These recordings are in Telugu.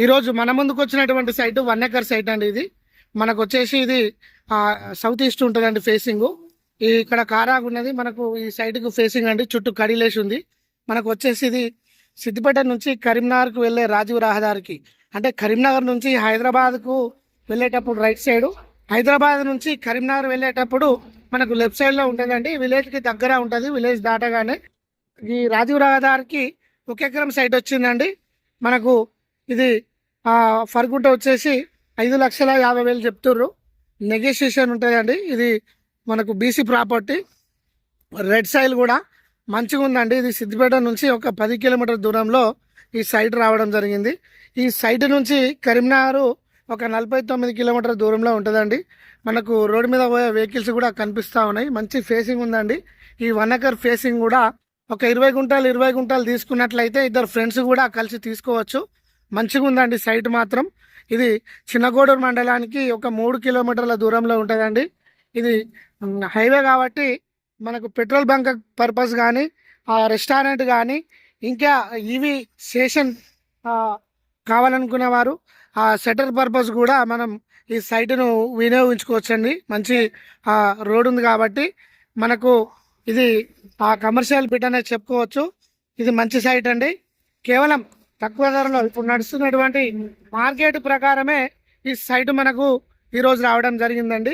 ఈరోజు మన ముందుకు వచ్చినటువంటి సైట్ 1 ఎకర్ సైట్ అండి. ఇది మనకు వచ్చేసి ఇది సౌత్ ఈస్ట్ ఉంటుందండి ఫేసింగ్. ఇక్కడ కారాగు ఉన్నది మనకు ఈ సైట్కు ఫేసింగ్ అండి. చుట్టూ కడిలేసి ఉంది. మనకు వచ్చేసి ఇది సిద్దిపేట నుంచి కరీంనగర్కు వెళ్ళే రాజీవ్ రహదారికి, అంటే కరీంనగర్ నుంచి హైదరాబాద్కు వెళ్ళేటప్పుడు రైట్ సైడు, హైదరాబాద్ నుంచి కరీంనగర్ వెళ్ళేటప్పుడు మనకు లెఫ్ట్ సైడ్లో ఉంటుందండి. విలేజ్కి దగ్గర ఉంటుంది. విలేజ్ దాటగానే ఈ రాజీవ్ రహదారికి 1 ఎకరం సైట్ వచ్చిందండి. మనకు ఇది ఫర్గుంట వచ్చేసి 5,50,000 చెప్తుర్రు. నెగోషియేషన్ ఉంటుందండి. ఇది మనకు బీసీ ప్రాపర్టీ. రెడ్ సైల్ కూడా మంచిగా ఉందండి. ఇది సిద్దిపేట నుంచి ఒక 10 కిలోమీటర్ దూరంలో ఈ సైట్ రావడం జరిగింది. ఈ సైట్ నుంచి కరీంనగర్ ఒక 49 కిలోమీటర్ దూరంలో ఉంటుందండి. మనకు రోడ్డు మీద పోయే వెహికల్స్ కూడా కనిపిస్తూ ఉన్నాయి. మంచి ఫేసింగ్ ఉందండి. ఈ 1 ఎకర్ ఫేసింగ్ కూడా ఒక 20 గుంటలు తీసుకున్నట్లయితే ఇద్దరు ఫ్రెండ్స్ కూడా కలిసి తీసుకోవచ్చు. మంచిగా ఉందండి సైట్ మాత్రం. ఇది చిన్నగూడూరు మండలానికి ఒక 3 కిలోమీటర్ల దూరంలో ఉంటుందండి. ఇది హైవే కాబట్టి మనకు పెట్రోల్ బంక్ పర్పస్ కానీ, రెస్టారెంట్ కానీ, ఇంకా ఈవీ స్టేషన్ కావాలనుకునే వారు సెటర్ పర్పస్ కూడా మనం ఈ సైట్ను వినియోగించుకోవచ్చండి. మంచి రోడ్ ఉంది కాబట్టి మనకు ఇది కమర్షియల్ బిట్ అనేది చెప్పుకోవచ్చు. ఇది మంచి సైట్ అండి. కేవలం తక్కువ ధరలో ఇప్పుడు నడుస్తున్నటువంటి మార్కెట్ ప్రకారమే ఈ సైట్ మనకు ఈరోజు రావడం జరిగిందండి.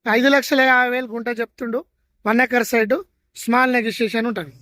5,50,000 గుంట చెప్తుండు. 1 ఎకర్ సైటు. స్మాల్ నెగోషియేషన్ ఉంటుంది.